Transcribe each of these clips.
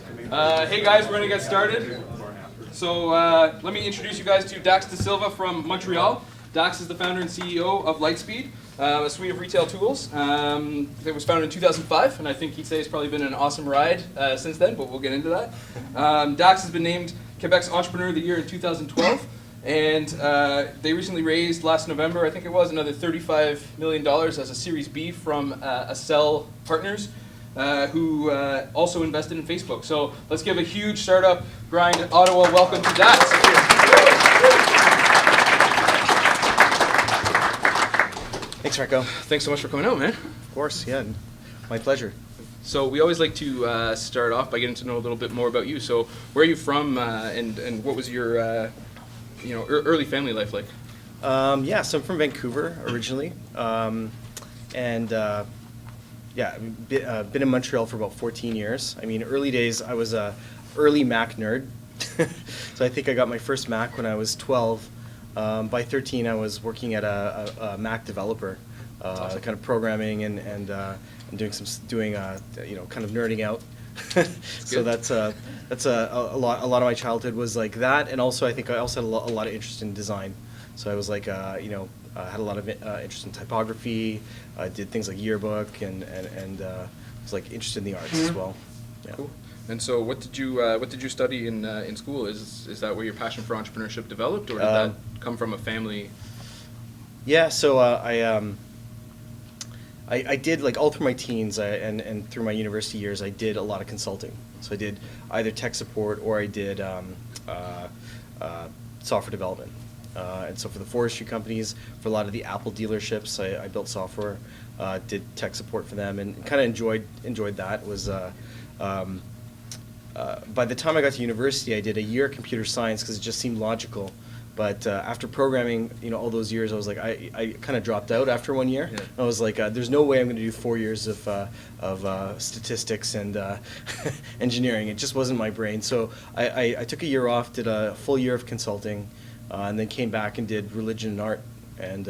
Hey guys, we're going to get started. So let me introduce you guys to Dax Dasilva from Montreal. Dax is the founder and CEO of LightSpeed, a suite of retail tools. It was founded in 2005, and I think he'd say it's probably been an awesome ride since then, but we'll get into that. Dax has been named Quebec's Entrepreneur of the Year in 2012, and they recently raised last November, I think it was, another $35 million as a Series B from Accel Partners, who also invested in Facebook. So let's give a huge startup grind Ottawa welcome to Dax. Thanks, Rico. Thanks so much for coming out, man. Of course, yeah, my pleasure. So we always like to start off by getting to know a little bit more about you. So where are you from, and what was your early family life like? So I'm from Vancouver originally, been in Montreal for about 14 years. I mean, early days, I was a early Mac nerd. So I think I got my first Mac when I was 12. By 13, I was working at a Mac developer, awesome. Kind of programming and doing kind of nerding out. So that's a lot of my childhood was like that, and also I think I also had a lot of interest in design. So I was like, had a lot of interest in typography. I did things like yearbook and was like interested in the arts as well. Yeah. Cool. And so, what did you study in school? Is that where your passion for entrepreneurship developed, or did that come from a family? Yeah. So I did, like, all through my teens and through my university years, I did a lot of consulting. So I did either tech support or I did software development. And so for the forestry companies, for a lot of the Apple dealerships, I built software, did tech support for them, and kind of enjoyed that. It was by the time I got to university, I did a year of computer science because it just seemed logical. But after programming, all those years, I was like, I kind of dropped out after 1 year. Yeah. I was like, there's no way I'm going to do 4 years of statistics and engineering. It just wasn't my brain. So I took a year off, did a full year of consulting, and then came back and did religion and art, and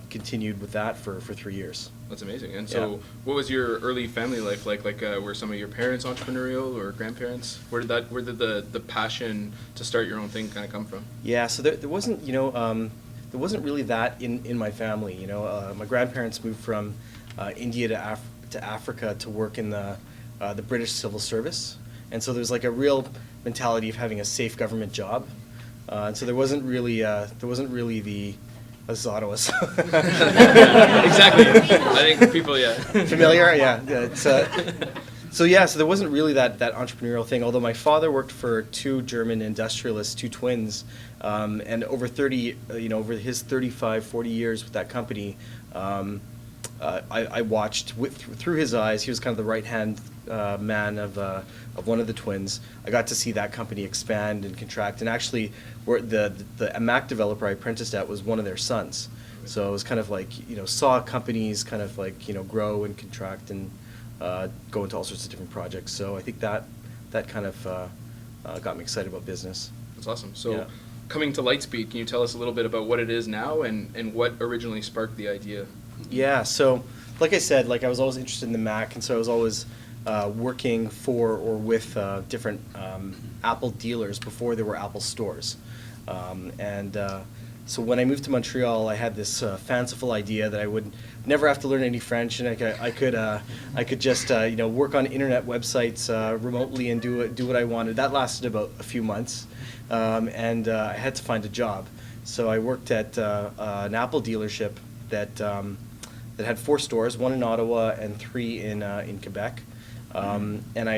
continued with that for 3 years. That's amazing. And so, What was your early family life like? Like, were some of your parents entrepreneurial or grandparents? Where did the passion to start your own thing kind of come from? Yeah, so there wasn't there wasn't really that in my family. My grandparents moved from India to Africa to work in the British civil service, and so there's like a real mentality of having a safe government job, and so there wasn't really the This is Ottawa. Exactly. I think people, familiar, yeah. So there wasn't really that entrepreneurial thing. Although my father worked for two German industrialists, two twins, and over his 35, 40 years with that company, I watched through his eyes. He was kind of the right-hand man of one of the twins. I got to see that company expand and contract, and actually, the Mac developer I apprenticed at was one of their sons. So it was kind of like saw companies kind of like grow and contract and go into all sorts of different projects. So I think that kind of got me excited about business. That's awesome. So coming to LightSpeed, can you tell us a little bit about what it is now and what originally sparked the idea? Yeah, so like I said, like I was always interested in the Mac, and so I was always working for or with different Apple dealers before there were Apple stores. So when I moved to Montreal, I had this fanciful idea that I would never have to learn any French, and I could just work on internet websites remotely and do what I wanted. That lasted about a few months, and I had to find a job. So I worked at an Apple dealership that had 4 stores, 1 in Ottawa and 3 in Quebec. And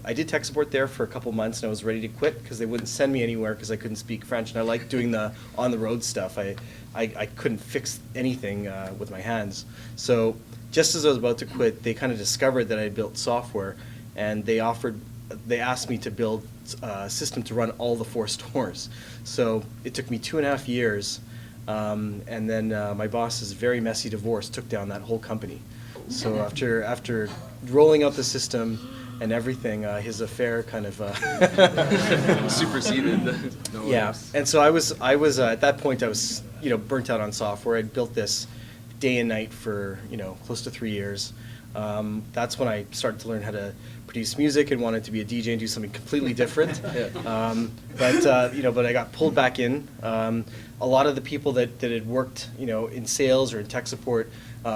I did tech support there for a couple months, and I was ready to quit because they wouldn't send me anywhere because I couldn't speak French, and I liked doing the on-the-road stuff. I couldn't fix anything with my hands. So just as I was about to quit, they kind of discovered that I built software, and they asked me to build a system to run all the 4 stores. So it took me 2.5 years, and then my boss's very messy divorce took down that whole company. So after rolling out the system and everything, his affair kind of superseded. And so I was at that point I was burnt out on software. I'd built this day and night for close to 3 years. That's when I started to learn how to produce music and wanted to be a DJ and do something completely different. But I got pulled back in. A lot of the people that had worked, in sales or in tech support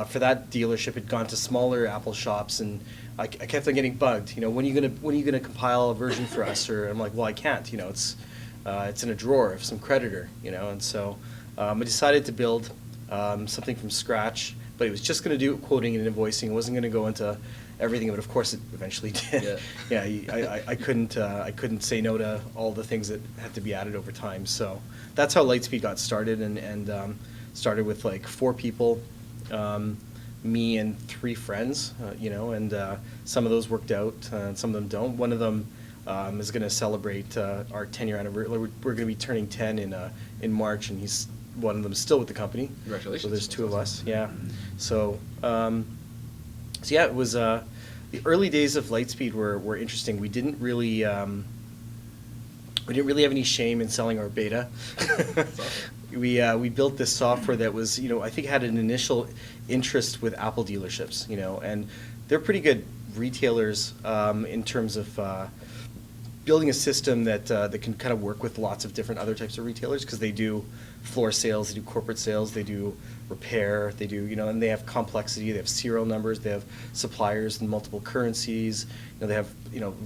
for that dealership had gone to smaller Apple shops, and I kept on getting bugged. When are you gonna compile a version for us? Or I'm like, well, I can't. It's in a drawer of some creditor. And so I decided to build something from scratch. But it was just going to do quoting and invoicing. It wasn't going to go into everything, but of course it eventually did. I couldn't say no to all the things that had to be added over time. So that's how LightSpeed got started, and started with like 4 people, me and 3 friends, and some of those worked out, and some of them don't. One of them is going to celebrate our 10-year anniversary. We're going to be turning 10 in March, and one of them is still with the company. Congratulations. So there's 2 of us, yeah. So, it was the early days of LightSpeed were interesting. We didn't really have any shame in selling our beta. We built this software that was, I think had an initial interest with Apple dealerships, and they're pretty good retailers in terms of building a system that can kind of work with lots of different other types of retailers, because they do floor sales, they do corporate sales, they do repair, they do, and they have complexity, they have serial numbers, they have suppliers in multiple currencies, they have,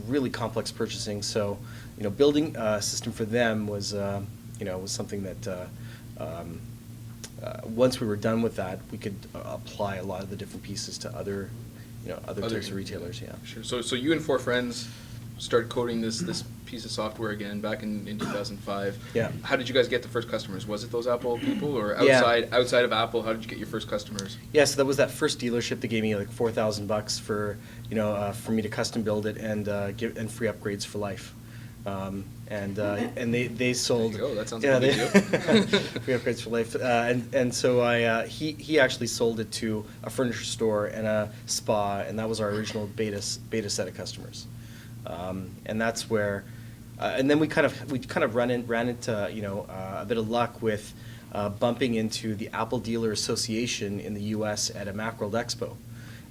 really complex purchasing. So, building a system for them was something that once we were done with that, we could apply a lot of the different pieces to other types of retailers, yeah. Sure. So you and 4 friends started coding this piece of software again back in 2005. Yeah. How did you guys get the first customers? Was it those Apple people, or outside of Apple? How did you get your first customers? Yeah, so that was that first dealership that gave me like $4,000 for me to custom build it and give free upgrades for life. And they sold. There you go. That sounds like a big deal. Free upgrades for life. And so he actually sold it to a furniture store and a spa, and that was our original beta set of customers. And that's where, and then we kind of ran into a bit of luck with bumping into the Apple Dealer Association in the U.S. at a Macworld Expo.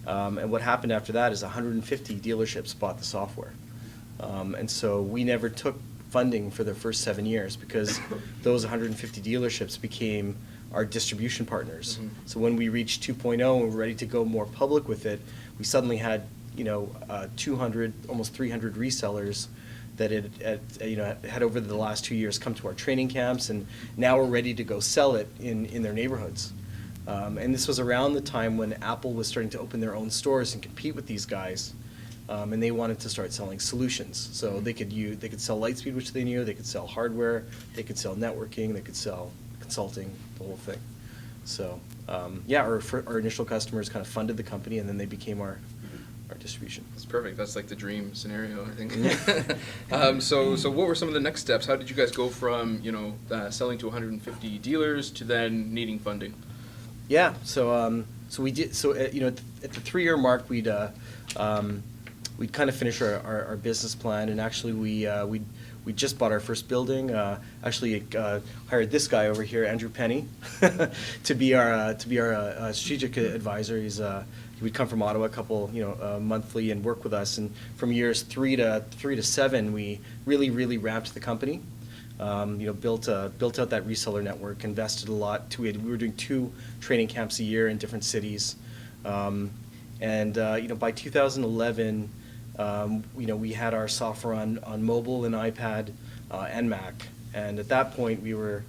And what happened after that is 150 dealerships bought the software. And so we never took funding for the first 7 years, because those 150 dealerships became our distribution partners. Mm-hmm. So when we reached 2.0 and we were ready to go more public with it, we suddenly had 200, almost 300 resellers that had over the last 2 years come to our training camps, and now we're ready to go sell it in their neighborhoods. And this was around the time when Apple was starting to open their own stores and compete with these guys, and they wanted to start selling solutions. So they could sell LightSpeed, which they knew. They could sell hardware. They could sell networking. They could sell consulting, the whole thing. So our initial customers kind of funded the company, and then they became our distribution. That's perfect. That's like the dream scenario, I think. So what were some of the next steps? How did you guys go from selling to 150 dealers to then needing funding? Yeah. So we did. So at the 3-year mark, we'd kind of finish our business plan, and actually we just bought our first building. Hired this guy over here, Andrew Penny, to be our strategic advisor. He would come from Ottawa a couple monthly and work with us. And from years 3 to 7, we really ramped the company. Built out that reseller network, invested a lot. We were doing 2 training camps a year in different cities. By 2011, we had our software on mobile and iPad and Mac. And at that point, we were,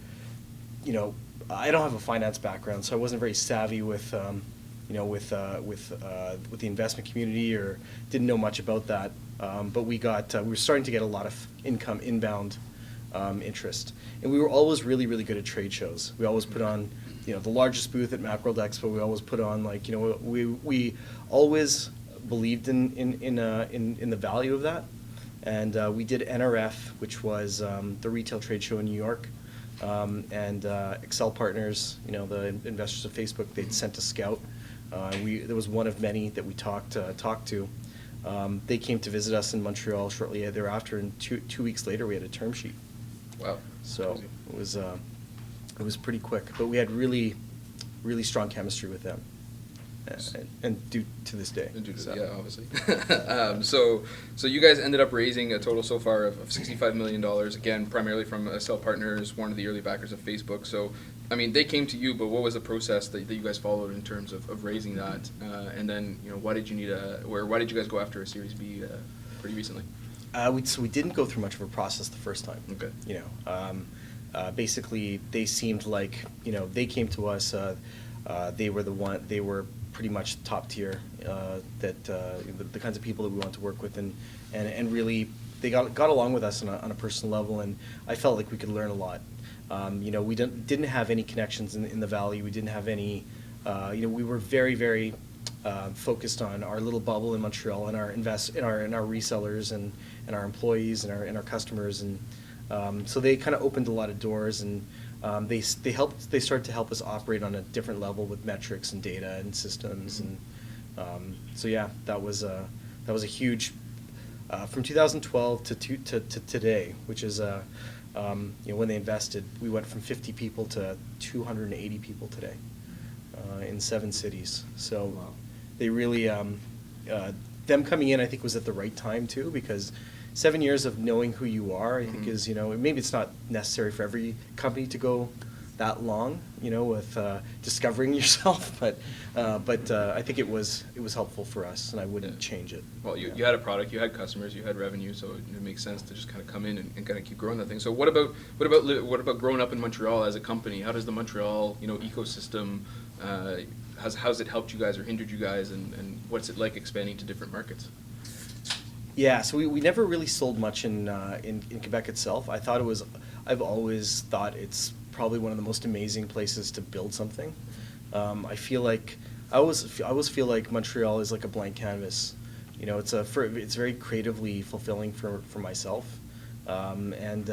I don't have a finance background, so I wasn't very savvy with the investment community, or didn't know much about that. But we were starting to get a lot of inbound interest, and we were always really good at trade shows. We always put on, the largest booth at Macworld Expo. We always put on we always believed in the value of that, and we did NRF, which was the retail trade show in New York. And Excel Partners, the investors of Facebook, they'd sent a scout. There was one of many that we talked to. They came to visit us in Montreal shortly thereafter, and two weeks later we had a term sheet. Wow! So it was pretty quick, but we had really strong chemistry with them. and do to this day. Yeah, obviously. So you guys ended up raising a total so far of $65 million, again, primarily from Cell Partners, one of the early backers of Facebook. So, I mean, they came to you, but what was the process that you guys followed in terms of raising that? And then, why did you why did you guys go after a Series B pretty recently? We didn't go through much of a process the first time. Okay. Basically, they seemed like, they came to us, they were pretty much top tier, the kinds of people that we want to work with, and really, they got along with us on a personal level, and I felt like we could learn a lot. We didn't have any connections in the Valley. We didn't have any, we were very, very focused on our little bubble in Montreal and our resellers and our employees and our customers, and so they kind of opened a lot of doors, and they started to help us operate on a different level with metrics and data and systems, and so yeah, that was a huge from 2012 to today, which is when they invested, we went from 50 people to 280 people today in 7 cities. So wow. They really them coming in, I think, was at the right time too, because 7 years of knowing who you are, I think, is, maybe it's not necessary for every company to go that long, with discovering yourself, but I think it was helpful for us, and I wouldn't change it. Well, you had a product, you had customers, you had revenue, so it makes sense to just kind of come in and kind of keep growing that thing. So what about growing up in Montreal as a company? How does the Montreal ecosystem how's it helped you guys or hindered you guys, and what's it like expanding to different markets? Yeah, so we never really sold much in Quebec itself. I've always thought it's probably one of the most amazing places to build something. I always feel like Montreal is like a blank canvas. It's very creatively fulfilling for myself, and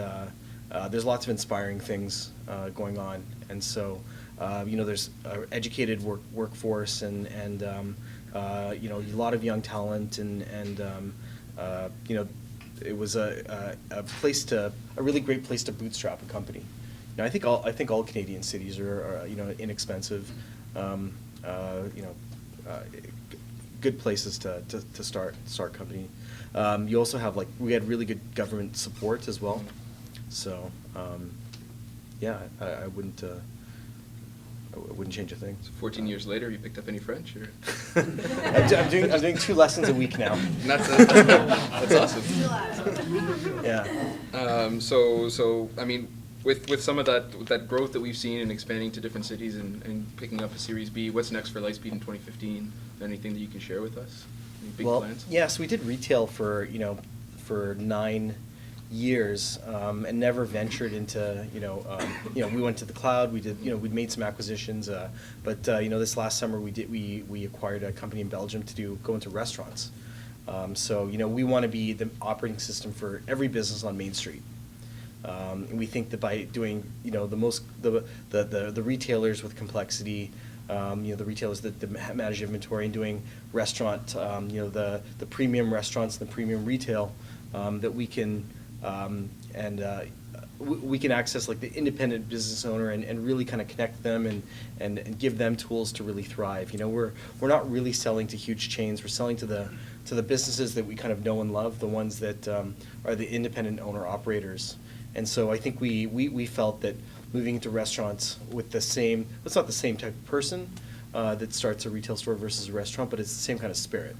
there's lots of inspiring things going on, and so there's an educated workforce and a lot of young talent, and it was a really great place to bootstrap a company. I think all Canadian cities are inexpensive, good places to start company. You also have we had really good government support as well, so yeah, I wouldn't change a thing. So 14 years later, you picked up any French? Or? I'm doing 2 lessons a week now. That's awesome. Yeah. So I mean, with some of that growth that we've seen and expanding to different cities and picking up a Series B, what's next for LightSpeed in 2015? Anything that you can share with us? Any big plans? Yeah, so we did retail for 9 years, and never ventured into we went to the cloud. We did we'd made some acquisitions, but this last summer we acquired a company in Belgium to go into restaurants. So we want to be the operating system for every business on Main Street. And we think that by doing the retailers with complexity, the retailers that manage inventory, and doing restaurant, the premium restaurants and the premium retail, that we can we can access the independent business owner and really kind of connect them and give them tools to really thrive. We're not really selling to huge chains. We're selling to the businesses that we kind of know and love, the ones that are the independent owner operators. And so I think we felt that moving into restaurants with it's not the same type of person that starts a retail store versus a restaurant, but it's the same kind of spirit,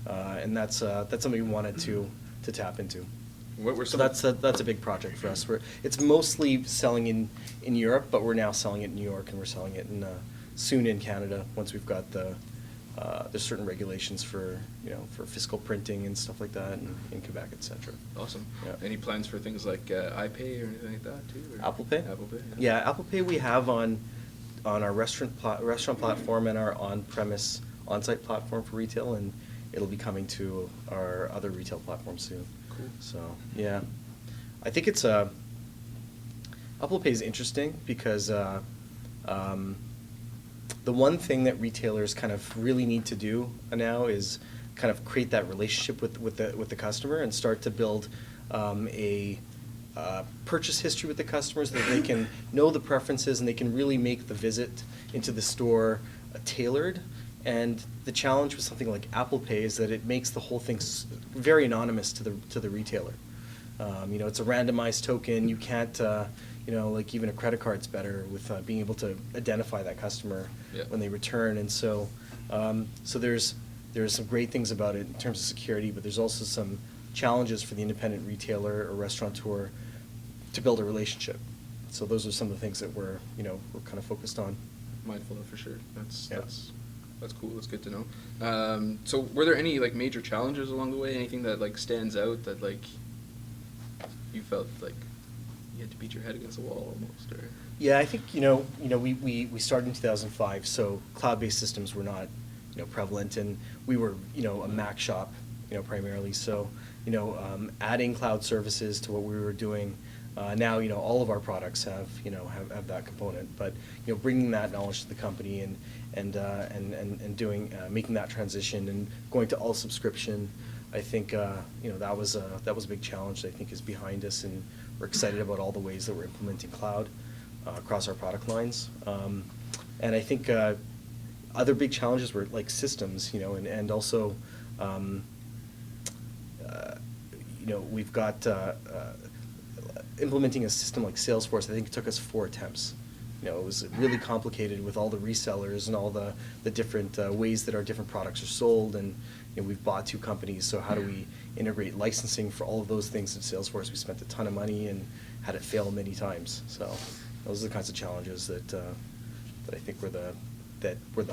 and that's something we wanted to tap into. So that's a big project for us. It's mostly selling in Europe, but we're now selling it in New York, and we're selling it soon in Canada once we've got there's certain regulations for fiscal printing and stuff like that in Quebec, etc. Awesome. Yeah. Any plans for things like iPay or anything like that too? Or? Apple Pay? Apple Pay. Yeah, Apple Pay we have on our restaurant platform and our on-premise on-site platform for retail, and it'll be coming to our other retail platforms soon. Cool. So yeah, I think it's Apple Pay is interesting because the one thing that retailers kind of really need to do now is kind of create that relationship with the customer and start to build a purchase history with the customers, that they can know the preferences and they can really make the visit into the store tailored. And the challenge with something like Apple Pay is that it makes the whole thing very anonymous to the retailer. It's a randomized token. You can't, like even a credit card's better with being able to identify that customer when they return. And so there's some great things about it in terms of security, but there's also some challenges for the independent retailer or restaurateur to build a relationship. So those are some of the things that we're kind of focused on. Mindful of, for sure. That's cool. That's good to know. So were there any like major challenges along the way? Anything that like stands out that like you felt like you had to beat your head against the wall almost? Or? Yeah, I think we started in 2005, so cloud-based systems were not prevalent, and we were a Mac shop primarily. So adding cloud services to what we were doing. Now all of our products have that component, but bringing that knowledge to the company and doing making that transition and going to all subscription, I think that was a big challenge that I think is behind us, and we're excited about all the ways that we're implementing cloud across our product lines. And I think other big challenges were like systems, and also we've got implementing a system like Salesforce. I think it took us 4 attempts. It was really complicated with all the resellers and all the different ways that our different products are sold, and we've bought 2 companies, so how do we integrate licensing for all of those things in Salesforce? We spent a ton of money and had it fail many times. So those are the kinds of challenges that I think were the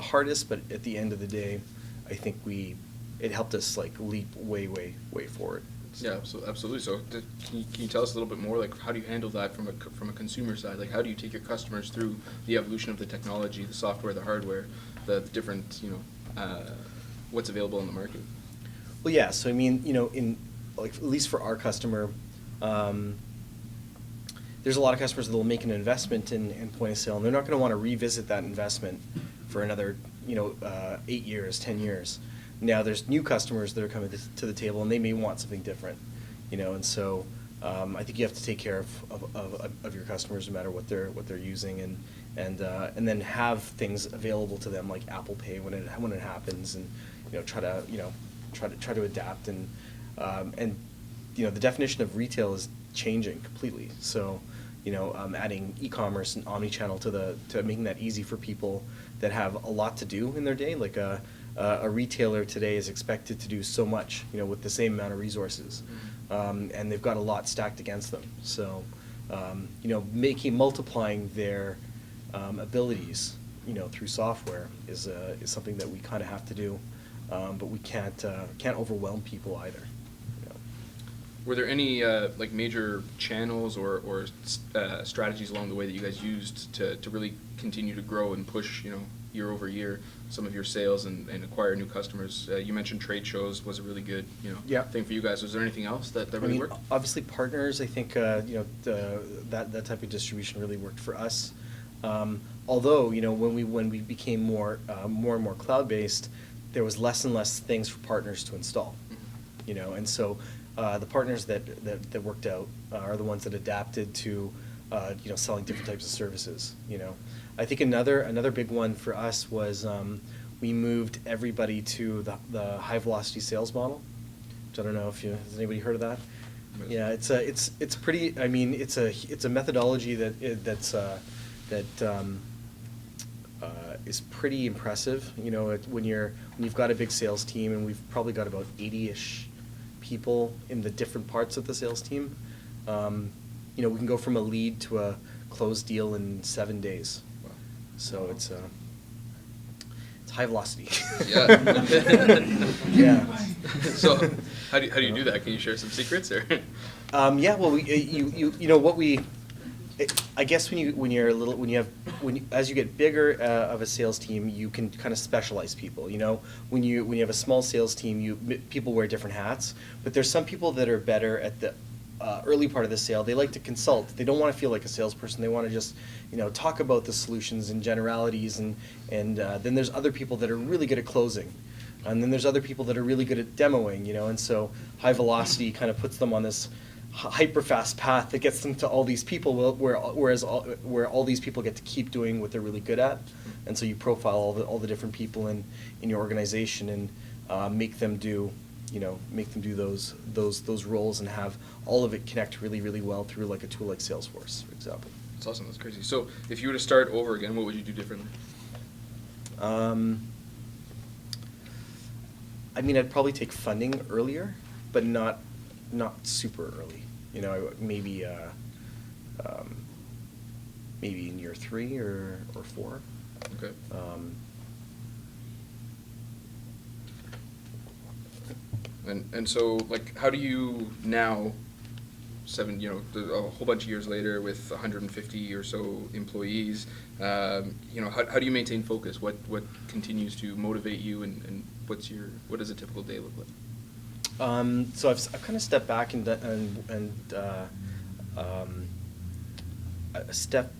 hardest, but at the end of the day, I think it helped us like leap way forward. Yeah, absolutely. So can you tell us a little bit more, like how do you handle that from a consumer side? Like how do you take your customers through the evolution of the technology, the software, the hardware, the different, what's available in the market? Well, yeah. So I mean, in like at least for our customer, there's a lot of customers that will make an investment in point of sale, and they're not going to want to revisit that investment for another 8 years, 10 years. Now there's new customers that are coming to the table, and they may want something different, and so I think you have to take care of your customers no matter what they're using, and then have things available to them like Apple Pay when it happens, and try to adapt, and the definition of retail is changing completely. So adding e-commerce and omni-channel to making that easy for people that have a lot to do in their day, like a retailer today is expected to do so much, with the same amount of resources, and they've got a lot stacked against them. So, multiplying their abilities, through software is something that we kind of have to do, but we can't overwhelm people either. Were there any like major channels or strategies along the way that you guys used to really continue to grow and push, year over year, some of your sales and acquire new customers? You mentioned trade shows was a really good, thing for you guys. Was there anything else that really worked? Obviously partners. I think that type of distribution really worked for us. Although when we became more and more cloud based, there was less and less things for partners to install. And so the partners that worked out are the ones that adapted to selling different types of services. I think another big one for us was we moved everybody to the high velocity sales model, which I don't know if has anybody heard of that? Yeah, it's pretty. I mean, it's a methodology that is pretty impressive. When you've got a big sales team, and we've probably got about 80-ish people in the different parts of the sales team. We can go from a lead to a closed deal in 7 days. Wow. So it's high velocity. Yeah. Yeah. So how do you do that? Can you share some secrets or? Yeah. Well, I guess as you get bigger of a sales team, you can kind of specialize people. When you have a small sales team, people wear different hats. But there's some people that are better at the early part of the sale. They like to consult. They don't want to feel like a salesperson. They want to just talk about the solutions and generalities. And then there's other people that are really good at closing. And then there's other people that are really good at demoing. And so high velocity kind of puts them on this hyper fast path that gets them to all these people, where all these people get to keep doing what they're really good at, and so you profile all the different people in your organization and make them do those roles and have all of it connect really, really well through like a tool like Salesforce, for example. That's awesome. That's crazy. So if you were to start over again, what would you do differently? I mean, I'd probably take funding earlier, but not super early. You know, maybe in year 3 or 4. Okay. And so, like, how do you now, a whole bunch of years later with 150 or so employees, how do you maintain focus? What continues to motivate you, and what does a typical day look like? So I've kind of stepped back and step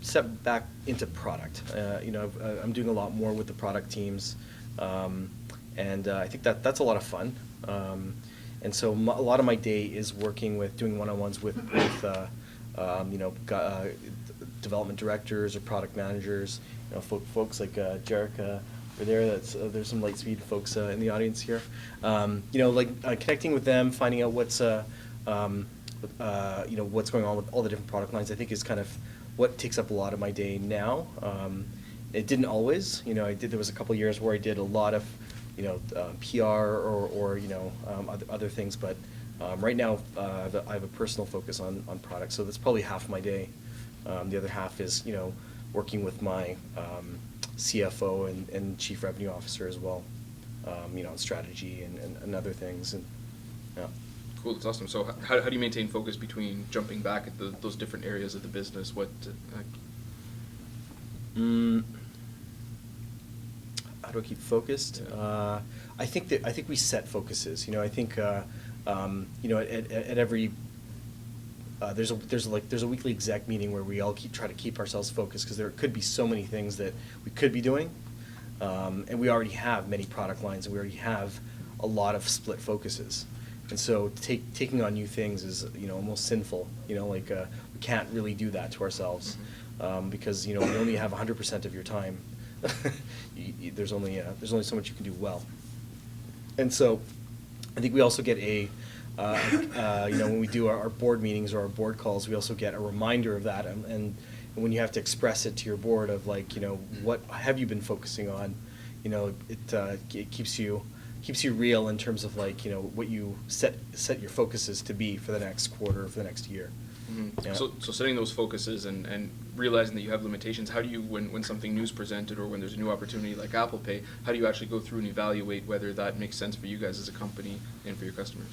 back into product. I'm doing a lot more with the product teams, and I think that's a lot of fun. And so a lot of my day is doing one-on-ones with development directors or product managers, folks like Jerica over there. There's some LightSpeed folks in the audience here. Connecting with them, finding out what's going on with all the different product lines, I think is kind of what takes up a lot of my day now. It didn't always. There was a couple years where I did a lot of PR or other things, but right now I have a personal focus on products, so that's probably half my day. The other half is working with my CFO and Chief Revenue Officer as well, on strategy and other things. And yeah. Cool, that's awesome. So how do you maintain focus between jumping back at those different areas of the business? How do I keep focused? Yeah. I think we set focuses. I think at every there's a weekly exec meeting where we all try to keep ourselves focused, because there could be so many things that we could be doing, and we already have many product lines, and we already have a lot of split focuses, and so taking on new things is almost sinful. We can't really do that to ourselves, because we only have 100% of your time. There's only so much you can do well, and so I think we also get when we do our board meetings or our board calls, we also get a reminder of that, and when you have to express it to your board of what have you been focusing on, it keeps you real in terms of what you set your focuses to be for the next quarter, for the next year. Mm-hmm. Yeah. So setting those focuses and realizing that you have limitations, how do you, when something new is presented or when there's a new opportunity like Apple Pay, how do you actually go through and evaluate whether that makes sense for you guys as a company and for your customers?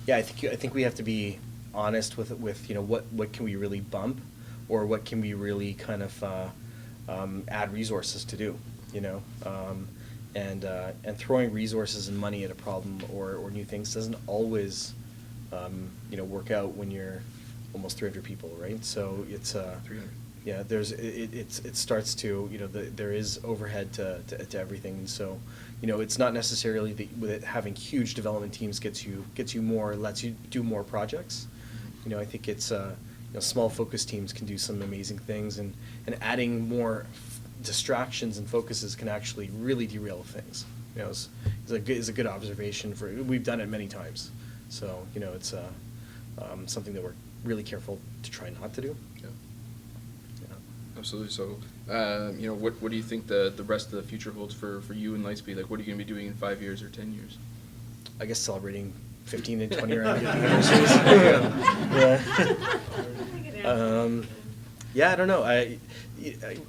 Yeah, I think we have to be honest with what can we really bump, or what can we really kind of add resources to do, and throwing resources and money at a problem or new things doesn't always work out when you're almost 300 people, right? So it's 300. Yeah, it starts to there is overhead to everything, and so it's not necessarily that having huge development teams gets you more, lets you do more projects. I think it's small focus teams can do some amazing things, and adding more distractions and focuses can actually really derail things. Is a good observation. We've done it many times, so it's something that we're really careful to try not to do. Yeah. Absolutely. So, what do you think the rest of the future holds for you and LightSpeed? Like, what are you going to be doing in 5 years or 10 years? I guess celebrating 15 and 20 around anniversaries. I don't know. I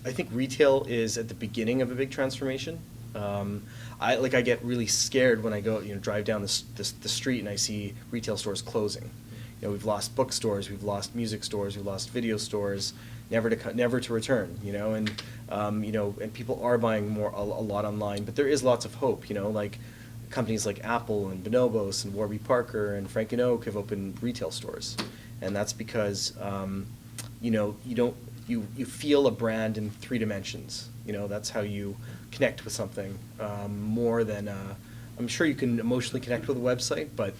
think retail is at the beginning of a big transformation. I get really scared when I go drive down the street and I see retail stores closing. We've lost bookstores, we've lost music stores, we've lost video stores, never to return. And people are buying a lot online, but there is lots of hope. Companies like Apple and Bonobos and Warby Parker and Frank and Oak have opened retail stores, and that's because you feel a brand in 3 dimensions. That's how you connect with something more than I'm sure you can emotionally connect with a website, but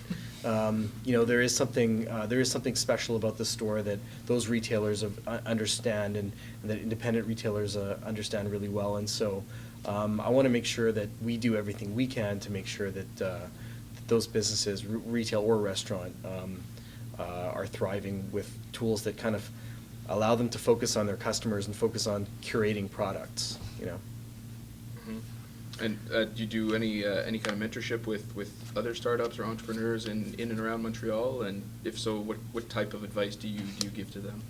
you know, there is something special about the store that those retailers understand, and that independent retailers understand really well. And so I want to make sure that we do everything we can to make sure that those businesses, retail or restaurant, are thriving with tools that kind of allow them to focus on their customers and focus on curating products, you know. Mm-hmm. And do you do any kind of mentorship with other startups or entrepreneurs in and around Montreal? And if so, what type of advice do you give to them?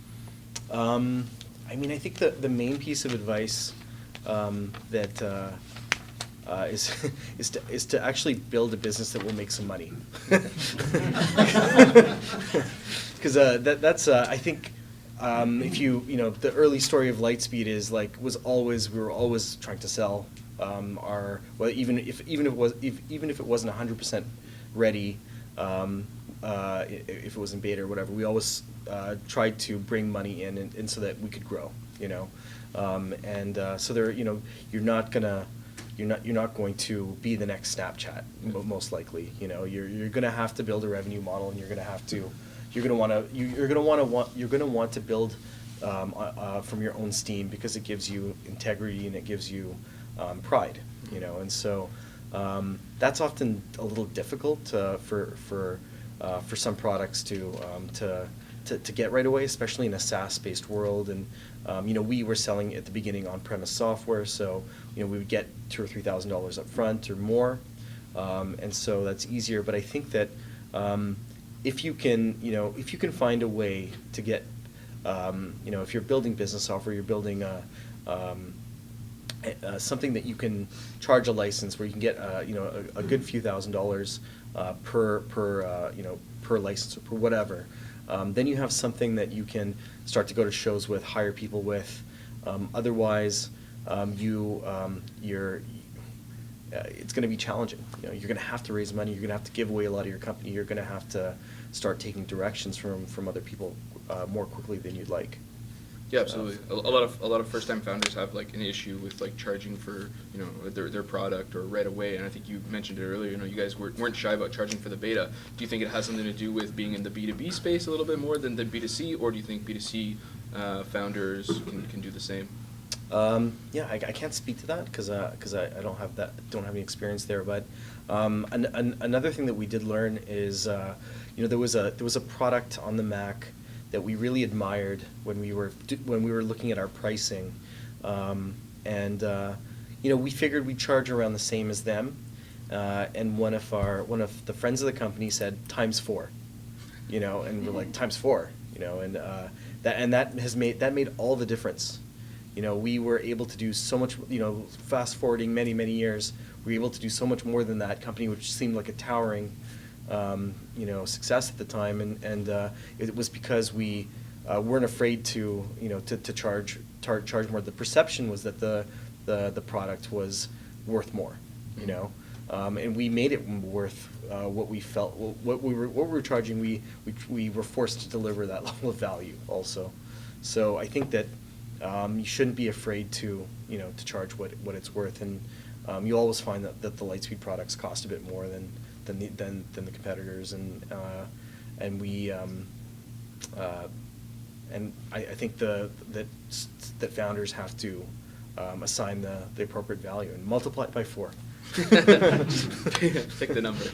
I mean, I think the main piece of advice that is to actually build a business that will make some money. Because that's I think if you know, the early story of LightSpeed is like we were always trying to sell our, well, even if it wasn't 100% ready, if it was in beta or whatever, we always tried to bring money in and so that we could grow, you know. So there, you know, you're not going to be the next Snapchat, most likely. You know, you're going to have to build a revenue model, and you're going to want to build from your own steam, because it gives you integrity and it gives you pride. You know, and so that's often a little difficult for some products to get right away, especially in a SaaS-based world. And you know, we were selling at the beginning on-premise software, so you know, we would get $2,000 or $3,000 up front or more, and so that's easier. But I think that if you can find a way to get, you know, if you're building business software, you're building something that you can charge a license where you can get you know, a good few $1,000s per license or per whatever. Then you have something that you can start to go to shows with, hire people with. Otherwise, it's going to be challenging. You know, you're going to have to raise money. You're going to have to give away a lot of your company. You're going to have to start taking directions from other people more quickly than you'd like. Yeah, absolutely. A lot of first-time founders have like an issue with like charging for, you know, their product or right away. And I think you mentioned it earlier. You know, you guys weren't shy about charging for the beta. Do you think it has something to do with being in the B2B space a little bit more than the B2C, or do you think B2C founders can do the same? Yeah, I can't speak to that because I don't have any experience there. But another thing that we did learn is you know, there was a product on the Mac that we really admired when we were looking at our pricing, and you know, we figured we'd charge around the same as them, and one of the friends of the company said ×4, you know, and we're like ×4, you know, and that made all the difference. You know, we were able to do so much, you know, fast forwarding many years, we were able to do so much more than that company, which seemed like a towering you know, success at the time, and it was because we weren't afraid to, you know, to charge more. The perception was that the product was worth more, you know, and we made it worth what we felt, what we were charging. We were forced to deliver that level of value also. So I think that you shouldn't be afraid to, you know, to charge what it's worth, and you always find that the LightSpeed products cost a bit more than the competitors, and we and I think that founders have to assign the appropriate value and multiply it by 4. Pick the number.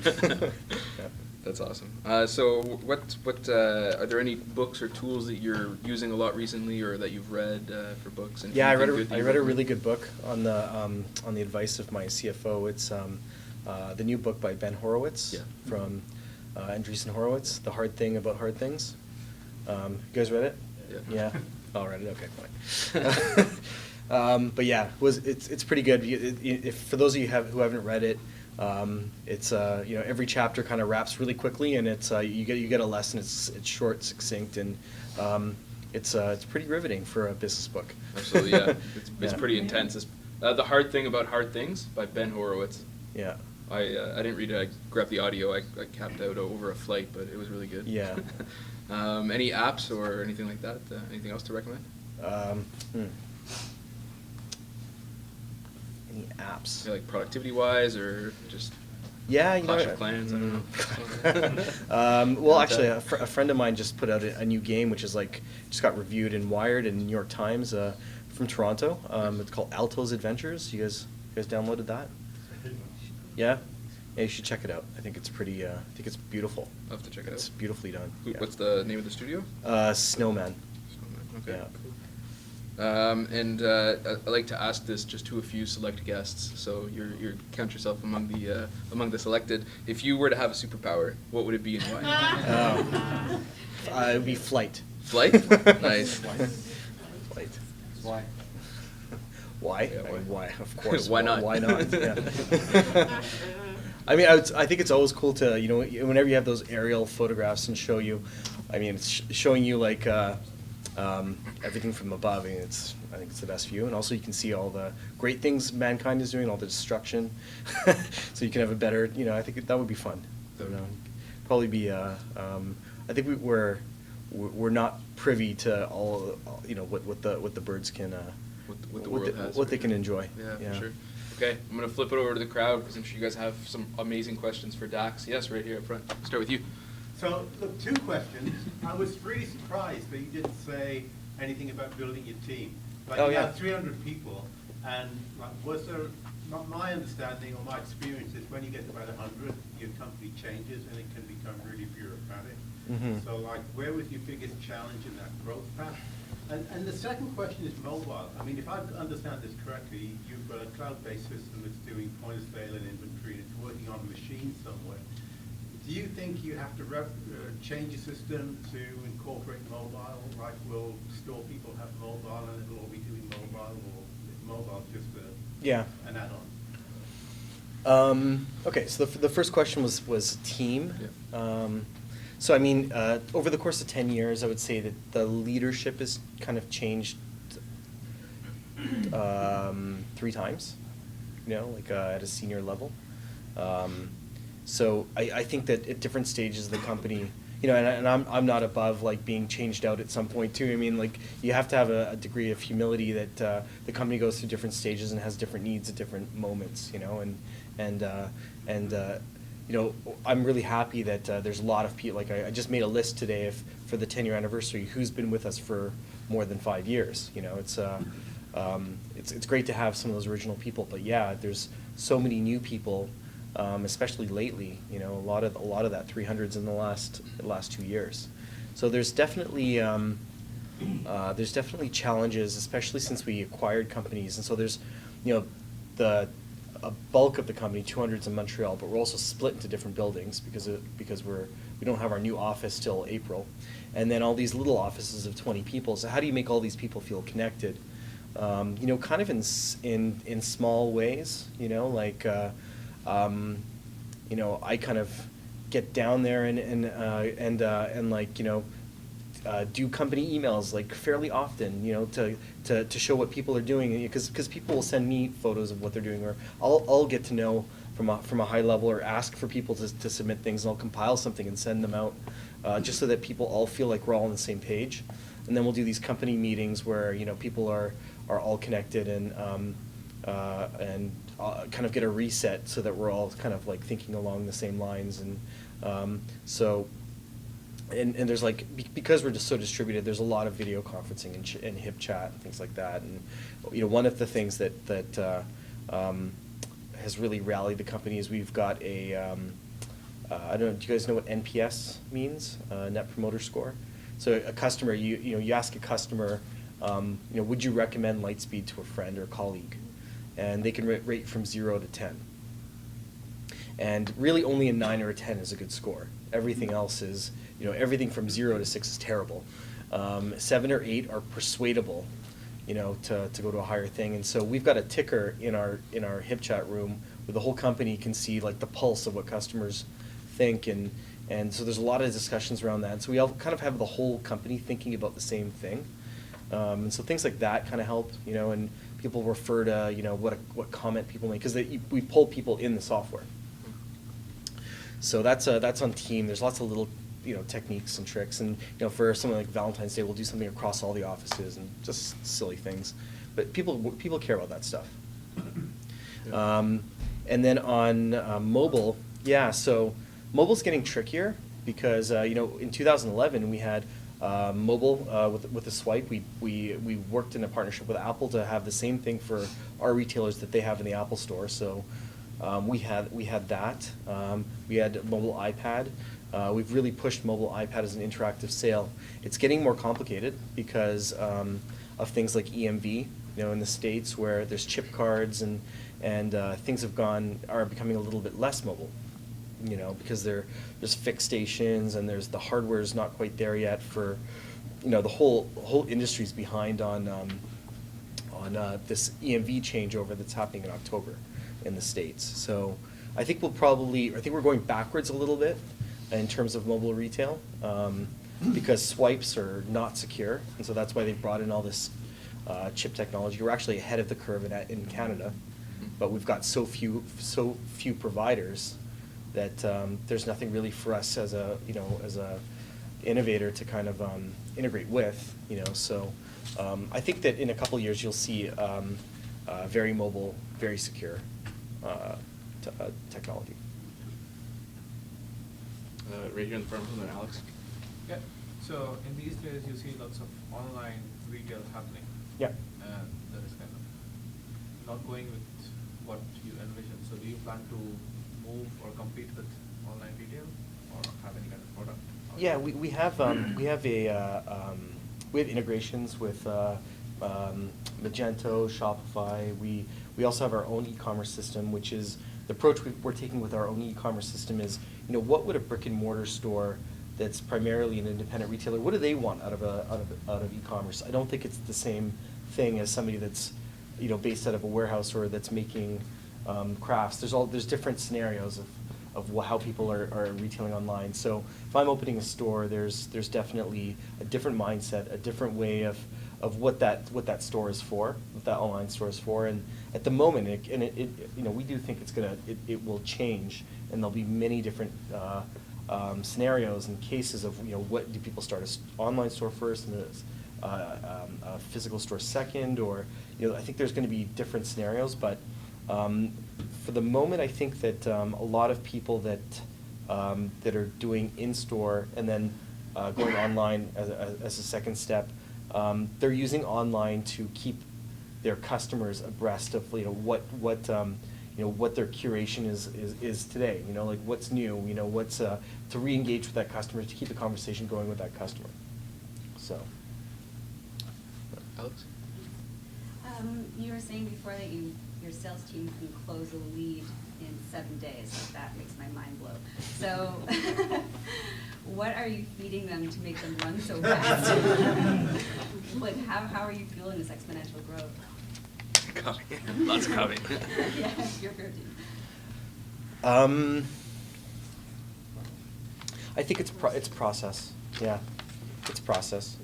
Yeah. That's awesome. So what are there any books or tools that you're using a lot recently, or that you've read for books? And yeah, I read a really good book on the advice of my CFO. It's the new book by Ben Horowitz, from Andreessen Horowitz, The Hard Thing About Hard Things. You guys read it? Yeah. Oh, read it? Okay, fine. But yeah, it's pretty good. If for those of you who haven't read it, it's you know, every chapter kind of wraps really quickly, and it's you get a lesson. It's short, succinct, and it's pretty riveting for a business book. Absolutely, yeah. It's pretty intense. It's, The Hard Thing About Hard Things by Ben Horowitz. Yeah. I didn't read it. I grabbed the audio. I capped out over a flight, but it was really good. Yeah. Any apps or anything like that? Anything else to recommend? Any apps? Yeah, like productivity-wise, or just Yeah, Clash of Clans, I don't know. well, actually, a friend of mine just put out a new game, which is like just got reviewed in Wired and New York Times from Toronto. It's called Alto's Adventures. You guys downloaded that? Yeah, yeah, you should check it out. I think it's pretty. I think it's beautiful. I'll have to check it out. It's beautifully done. Yeah. What's the name of the studio? Snowman. Okay. Yeah. Cool. And I like to ask this just to a few select guests. So you count yourself among the selected. If you were to have a superpower, what would it be and why? It would be flight. Flight? Nice. Flight. Why? Why? Yeah, why? I mean, why? Of course. Why not? Why not? Yeah. I mean, I think it's always cool to, whenever you have those aerial photographs and show you, I mean, it's showing you like everything from above. I mean, I think it's the best view, and also you can see all the great things mankind is doing, all the destruction. So you can have a better, I think that would be fun. Probably be. I think we're not privy to all, what the birds can. What the world has. What they can enjoy. Yeah, for sure. Okay, I'm going to flip it over to the crowd because I'm sure you guys have some amazing questions for Dax. Yes, right here up front. Start with you. So, look, 2 questions. I was really surprised that you didn't say anything about building your team. Like, Oh, you yeah. have 300 people, and like, was there, not my understanding or my experience is when you get to about 100, your company changes and it can become really bureaucratic. Mhm. So, like, where was your biggest challenge in that growth path? And the second question is mobile. I mean, if I understand this correctly, you've got a cloud-based system that's doing point of sale and inventory, and it's working on a machine somewhere. Do you think you have to change your system to incorporate mobile? Like, will store people have mobile and it'll all be doing mobile, or is mobile just an add-on? Okay, so the first question was team. Yeah. So I mean, over the course of 10 years, I would say that the leadership has kind of changed 3 times, like at a senior level. So I think that at different stages of the company, and I'm not above like being changed out at some point too. I mean, like you have to have a degree of humility that the company goes through different stages and has different needs at different moments, I'm really happy that there's a lot of people. Like I just made a list today for the 10-year anniversary who's been with us for more than 5 years. It's great to have some of those original people, but yeah, there's so many new people, especially lately. A lot of that 300's in the last 2 years. So there's definitely challenges, especially since we acquired companies, and so there's a bulk of the company, 200's in Montreal, but we're also split into different buildings because we don't have our new office till April, and then all these little offices of 20 people. So how do you make all these people feel connected? Kind of in small ways. I kind of get down there and do company emails like fairly often, to show what people are doing, because people will send me photos of what they're doing, or I'll get to know from a high level, or ask for people to submit things, and I'll compile something and send them out, just so that people all feel like we're all on the same page. And then we'll do these company meetings where people are all connected and kind of get a reset so that we're all kind of like thinking along the same lines, and so. And there's because we're just so distributed, there's a lot of video conferencing and hip chat and things like that. And one of the things that has really rallied the company is we've got a I don't know. Do you guys know what NPS means? Net Promoter Score. So a customer, you ask a customer, would you recommend LightSpeed to a friend or colleague, and they can rate from 0 to 10. And really, only a 9 or a 10 is a good score. Everything else is, everything from 0 to 6 is terrible. 7 or 8 are persuadable, to go to a higher thing. And so we've got a ticker in our hip chat room where the whole company can see like the pulse of what customers think, and so there's a lot of discussions around that. And so we all kind of have the whole company thinking about the same thing. And so things like that kind of help, and people refer to, what comment people make, because we pull people in the software. So that's on team. There's lots of little techniques and tricks, and for something like Valentine's Day, we'll do something across all the offices and just silly things. But people care about that stuff. Yeah. And then on mobile, Yeah, so mobile's getting trickier because in 2011 we had mobile with the swipe. We worked in a partnership with Apple to have the same thing for our retailers that they have in the Apple Store. So we had that. We had mobile iPad. We've really pushed mobile iPad as an interactive sale. It's getting more complicated because of things like EMV. In the States where there's chip cards and things are becoming a little bit less mobile. Because there's fixed stations and the hardware's not quite there yet for, the whole industry's behind on this EMV changeover that's happening in October in the States. So I think we're going backwards a little bit in terms of mobile retail because swipes are not secure, and so that's why they've brought in all this chip technology. We're actually ahead of the curve in Canada, but we've got so few providers that there's nothing really for us as a innovator to kind of integrate with. So I think that in a couple of years you'll see very mobile, very secure technology. Right here in the front room, then Alex. Yeah. So in these days, you see lots of online retail happening. Yeah. And that is kind of not going with what you envision. So do you plan to move or compete with online retail, or have any kind of product? Yeah, we have integrations with Magento, Shopify. We also have our own e-commerce system, which is the approach we're taking with our own e-commerce system is, what would a brick and mortar store that's primarily an independent retailer, what do they want out of e-commerce? I don't think it's the same thing as somebody that's based out of a warehouse or that's making crafts. There's different scenarios of how people are retailing online. So if I'm opening a store, there's definitely a different mindset, a different way of what that store is for, what that online store is for. And at the moment, we do think it will change, and there'll be many different scenarios and cases of what do people start an online store first and a physical store second, or I think there's going to be different scenarios, but for the moment I think that a lot of people that are doing in-store and then going online as a second step, they're using online to keep their customers abreast of what their curation is today. Like what's new. What's to re-engage with that customer, to keep the conversation going with that customer. So, Alex. You were saying before that your sales team can close a lead in 7 days. That makes my mind blow. So, what are you feeding them to make them run so fast? Like, how are you fueling this exponential growth? Coming. Lots coming. Yeah, your team. I think it's process. Yeah, it's process.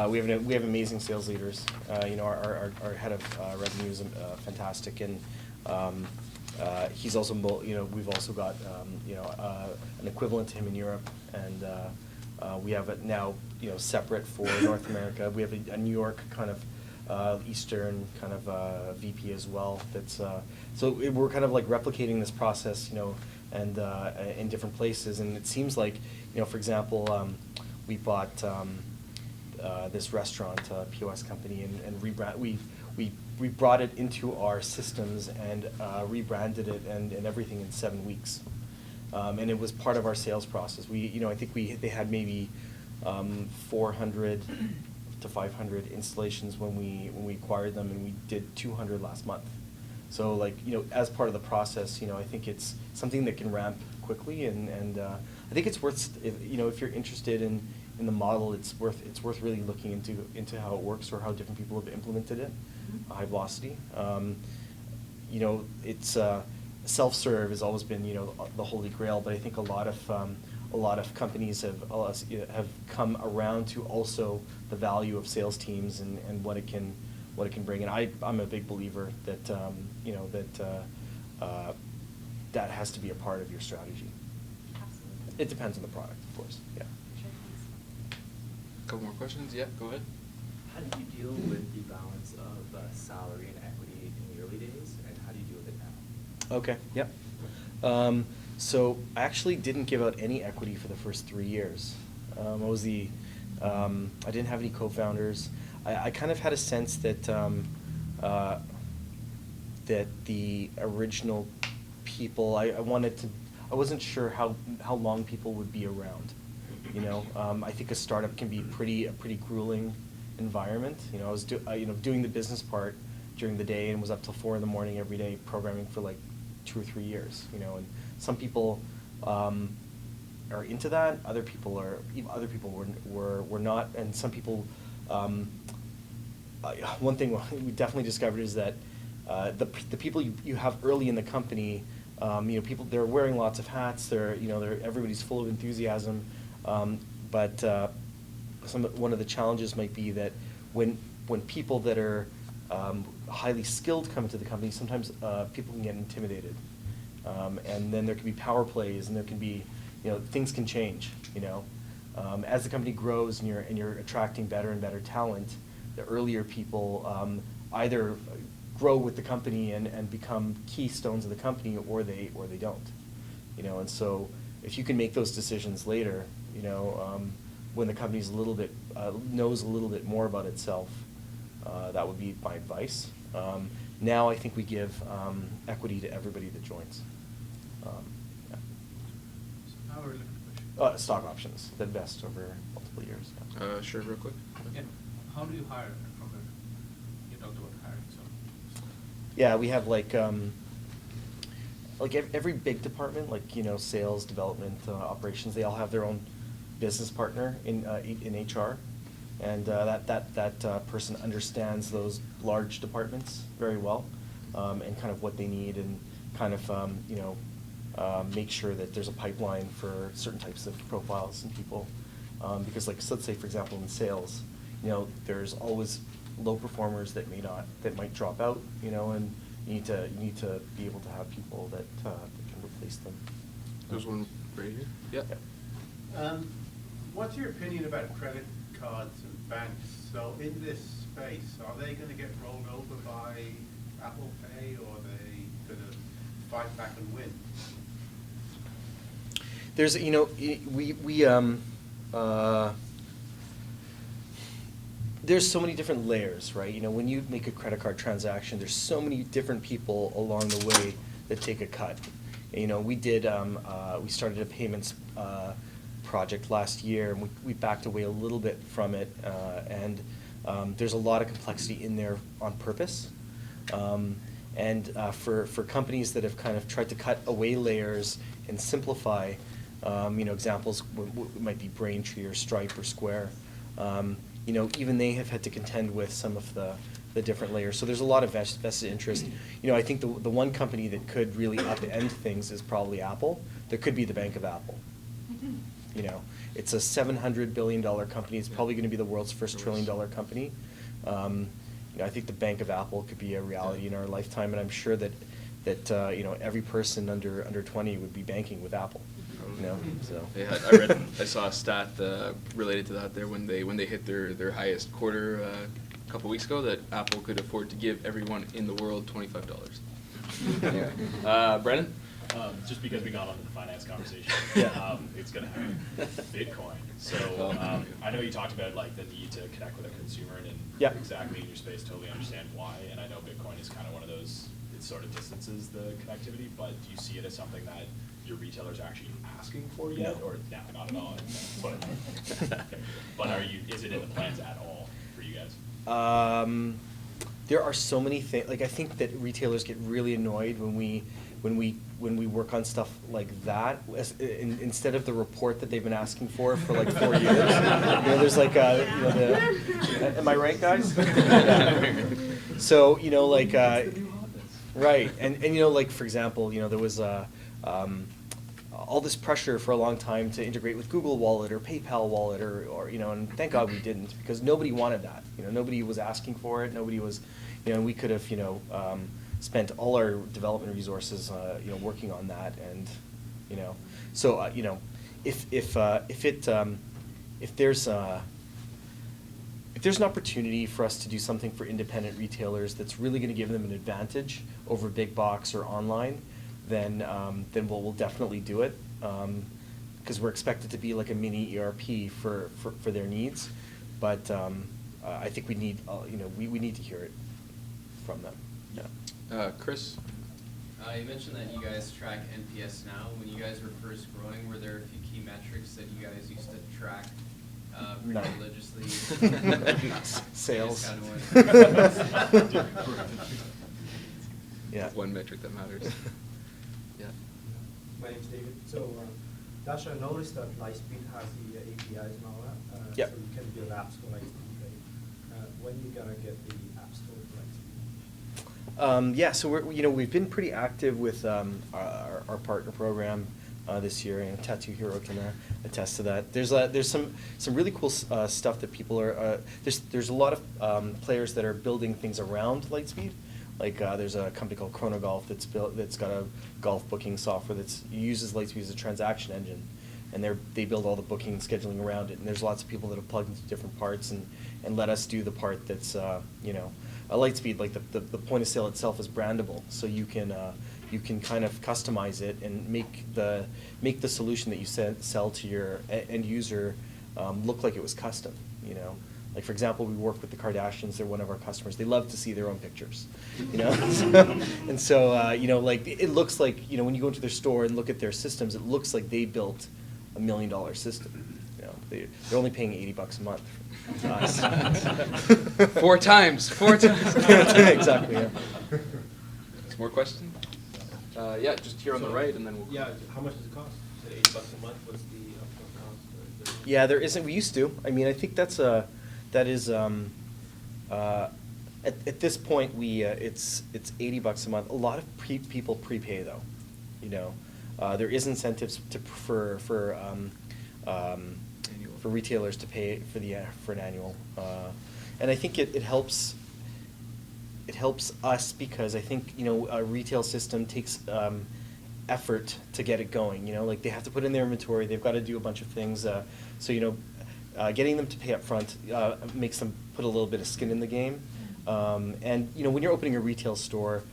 We have amazing sales leaders. Our head of revenue is fantastic, and he's also we've also got an equivalent to him in Europe, and we have it now separate for North America. We have a New York kind of Eastern kind of VP as well. That's so we're kind of like replicating this process, and in different places. And it seems like, for example, we bought this restaurant POS company and we brought it into our systems and rebranded it and everything in 7 weeks. And it was part of our sales process. I think they had maybe 400 to 500 installations when we acquired them, and we did 200 last month. So as part of the process, I think it's something that can ramp quickly, and I think it's worth, if you're interested in the model, it's worth really looking into how it works or how different people have implemented it. High velocity. It's self-serve has always been the holy grail, but I think a lot of companies have come around to also the value of sales teams and what it can bring. And I'm a big believer that that has to be a part of your strategy. Absolutely. It depends on the product, of course. Yeah. Sure, thanks. Couple more questions? Yeah, go ahead. How did you deal with the balance of salary and equity in the early days, and how do you deal with it now? Okay. Yep. So I actually didn't give out any equity for the first 3 years. I didn't have any co-founders. I kind of had a sense that that the original people, I wasn't sure how long people would be around. You know, I think a startup can be a pretty grueling environment. You know, I was doing the business part during the day and was up till 4 in the morning every day programming for like 2 or 3 years. You know, and some people are into that. Other people were not, and some people. One thing we definitely discovered is that the people you have early in the company, you know, they're wearing lots of hats. Everybody's full of enthusiasm, but one of the challenges might be that when people that are highly skilled come into the company, sometimes people can get intimidated, and then there can be power plays, and there can be, you know, things can change. You know, as the company grows and you're attracting better and better talent, the earlier people either grow with the company and become keystones of the company, or they don't. You know, and so if you can make those decisions later, you know, when the company's a little bit knows a little bit more about itself, that would be my advice. Now I think we give equity to everybody that joins. Yeah. So now we're looking at questions. Stock options that vest over multiple years. Yeah. Sure, real quick. Yeah. How do you hire from there? You talked about hiring, so. Yeah, we have like every big department, like, you know, sales, development, operations, they all have their own business partner in HR, and that person understands those large departments very well, and kind of what they need, and kind of you know, make sure that there's a pipeline for certain types of profiles and people, because like, so let's say for example in sales, you know, there's always low performers that might drop out, you know, and you need to be able to have people that can replace them. There's one right here. Yeah. What's your opinion about credit cards and banks? So in this space, are they going to get rolled over by Apple Pay, or are they going to fight back and win? There's, you know, there's so many different layers, right? You know, when you make a credit card transaction, there's so many different people along the way that take a cut. You know, we started a payments project last year, and we backed away a little bit from it, and there's a lot of complexity in there on purpose. And for companies that have kind of tried to cut away layers and simplify, you know, examples might be Braintree or Stripe or Square. You know, even they have had to contend with some of the different layers. So there's a lot of vested interest. You know, I think the one company that could really upend things is probably Apple. There could be the Bank of Apple. You know, it's a $700 billion company. It's probably going to be the world's first $1 trillion company. You know, I think the Bank of Apple could be a reality in our lifetime, and I'm sure that you know, every person under 20 would be banking with Apple. You know, so. Yeah, I saw a stat related to that there when they hit their highest quarter a couple weeks ago, that Apple could afford to give everyone in the world $25. Anyway, Brennan? Just because we got onto the finance conversation, Yeah. it's going to have Bitcoin. So I know you talked about like the need to connect with a consumer, and Yeah. exactly in your space, totally understand why. And I know Bitcoin is kind of one of those, it sort of distances the connectivity, but do you see it as something that your retailers are actually asking for yet? No. Or no, not at all? But is it in the plans at all for you guys? There are so many things. Like, I think that retailers get really annoyed when we work on stuff like that, instead of the report that they've been asking for like 4 years. You know, there's like you know, am I right, guys? Yeah. So, you know, like right, and you know, like for example, you know, there was all this pressure for a long time to integrate with Google Wallet or PayPal Wallet, or you know, and thank God we didn't, because nobody wanted that. You know, nobody was asking for it. Nobody was, you know, we could have, you know, spent all our development resources, you know, working on that, and you know, so you know, if there's an opportunity for us to do something for independent retailers that's really going to give them an advantage over big box or online, then we'll definitely do it, because we're expected to be like a mini ERP for their needs. But I think we need, we need to hear it from them. Yeah. Chris? You mentioned that you guys track NPS now. When you guys were first growing, were there a few key metrics that you guys used to track pretty None. religiously? Sales. Yeah. One metric that matters. Yeah. My name's David. So, Dash, I noticed that LightSpeed has the APIs and all that. Yep. So you can build apps for LightSpeed, right? When you gonna get the app store for LightSpeed? Yeah, so we've been pretty active with our partner program this year, and Tattoo Hero can attest to that. There's some really cool stuff that people are. There's a lot of players that are building things around LightSpeed. Like there's a company called Chronogolf that's got a golf booking software that uses LightSpeed as a transaction engine, and they build all the booking and scheduling around it. And there's lots of people that have plugged into different parts and let us do the part that's a LightSpeed, like the point of sale itself is brandable, so you can kind of customize it and make the solution that you sell to your end user look like it was custom. Like, for example, we work with the Kardashians. They're one of our customers. They love to see their own pictures, and so like it looks like, when you go into their store and look at their systems, it looks like they built $1 million system. They're only paying $80 a month for us. Four times. Exactly. Yeah. Some more questions? Yeah, just here on the right, and then we'll. Yeah, how much does it cost? You said $80 a month. What's the upfront cost? Or is there- Yeah, there isn't. We used to. I mean, I think that is at this point it's $80 a month. A lot of people prepay though. There is incentives for retailers to pay for an annual, and I think it helps. It helps us because I think a retail system takes effort to get it going. Like they have to put in their inventory, they've got to do a bunch of things. So getting them to pay up front makes them put a little bit of skin in the game. And when you're opening a retail store,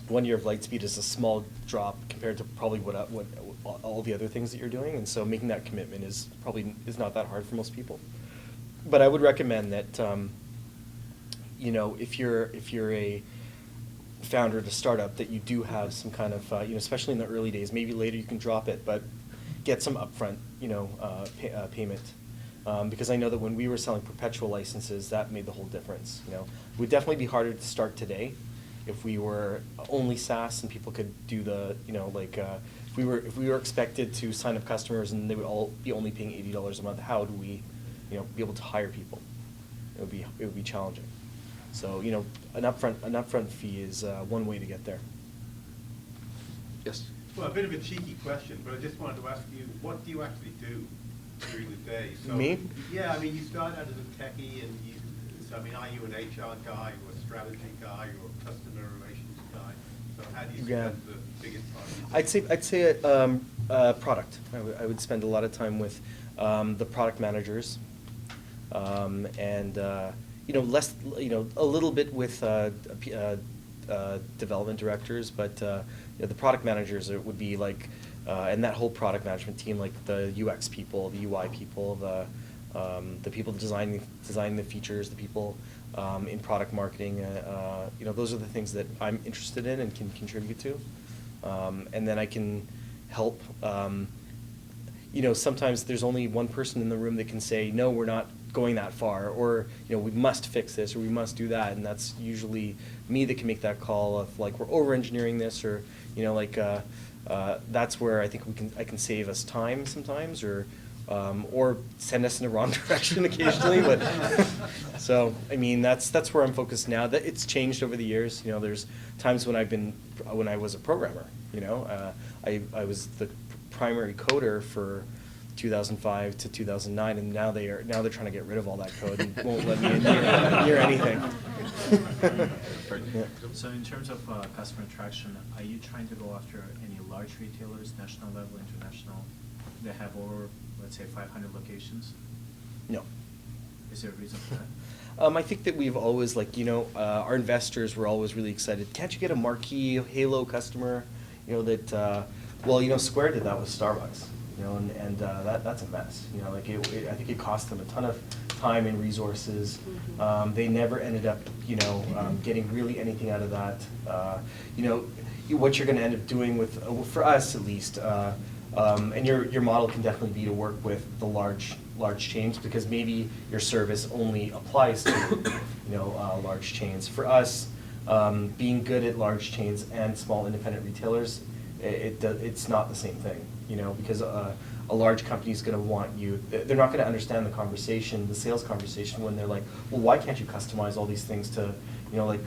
1 year of LightSpeed is a small drop compared to probably what all the other things that you're doing, and so making that commitment is not that hard for most people. But I would recommend that if you're a founder at a startup, that you do have some kind of especially in the early days. Maybe later you can drop it, but get some upfront payment, because I know that when we were selling perpetual licenses, that made the whole difference. It would definitely be harder to start today if we were only SaaS and people could do the if we were expected to sign up customers and they would all be only paying $80 a month. How do we be able to hire people? It would be challenging. So an upfront fee is one way to get there. Yes. Well, a bit of a cheeky question, but I just wanted to ask you, what do you actually do during the day? So, Me? Yeah, I mean, you started out as a techie, and are you an HR guy, or a strategy guy, or a customer relations guy? So how do you spend the biggest part of your day? I'd say product. I would spend a lot of time with the product managers, and less, a little bit with development directors, but the product managers would be like, and that whole product management team, like the UX people, the UI people, the people designing the features, the people in product marketing. Those are the things that I'm interested in and can contribute to, and then I can help. Sometimes there's only one person in the room that can say, no, we're not going that far, or we must fix this, or we must do that, and that's usually me that can make that call of like, we're over engineering this, or that's where I think I can save us time sometimes, or send us in the wrong direction occasionally. But so I mean that's where I'm focused now. That it's changed over the years. There's times when I was a programmer. I was the primary coder for 2005 to 2009, and now they're trying to get rid of all that code and won't let me in near anything. Yeah. So in terms of customer attraction, are you trying to go after any large retailers, national level, international, that have over, let's say, 500 locations? No. Is there a reason for that? I think that we've always, our investors were always really excited. Can't you get a marquee Halo customer? You know, that, well, you know, Square did that with Starbucks, you know, and that's a mess. You know, like, I think it cost them a ton of time and resources. They never ended up, you know, getting really anything out of that. You know, what you're gonna end up doing with, for us at least, and your model can definitely be to work with the large chains, because maybe your service only applies to, you know, large chains. For us, being good at large chains and small independent retailers, it's not the same thing, you know, because a large company is going to want you, they're not going to understand the conversation, the sales conversation, when they're like, well, why can't you customize all these things to, you know, like,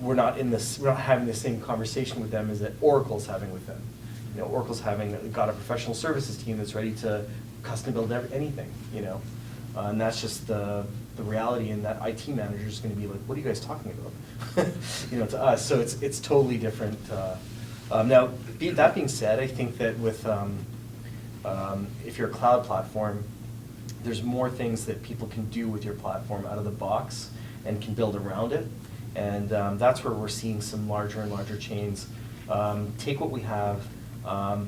we're not having the same conversation with them as that Oracle's having with them. You know, Oracle's got a professional services team that's ready to custom build anything, you know. And that's just the reality, and that IT manager is going to be like, what are you guys talking about? You know, to us. So it's totally different. Now, that being said, I think that with, if you're a cloud platform, there's more things that people can do with your platform out of the box and can build around it. And that's where we're seeing some larger and larger chains take what we have,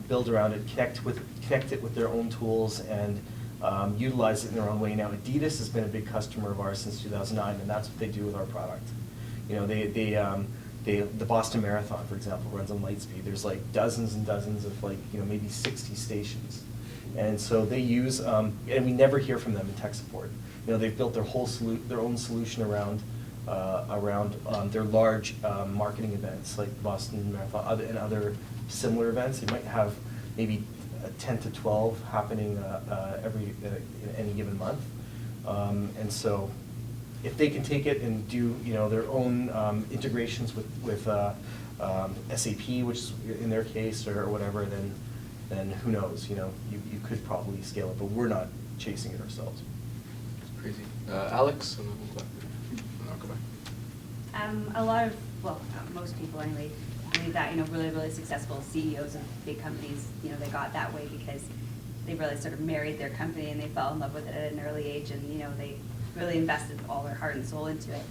build around it, connect it with their own tools, and utilize it in their own way. Now, Adidas has been a big customer of ours since 2009, and that's what they do with our product. You know, the Boston Marathon, for example, runs on LightSpeed. There's like dozens and dozens of, like, you know, maybe 60 stations. And so they use, and we never hear from them in tech support. You know, they've built their own solution around their large marketing events, like the Boston Marathon and other similar events. They might have maybe 10 to 12 happening in any given month. And so if they can take it and do, you know, their own integrations with SAP, which is in their case, or whatever, then who knows? You know, you could probably scale it, but we're not chasing it ourselves. It's crazy. Alex, and then we'll go back. And I'll go back. A lot of, well, most people anyway, believe that, you know, really successful CEOs of big companies, you know, they got that way because they really sort of married their company and they fell in love with it at an early age, and, you know, they really invested all their heart and soul into it.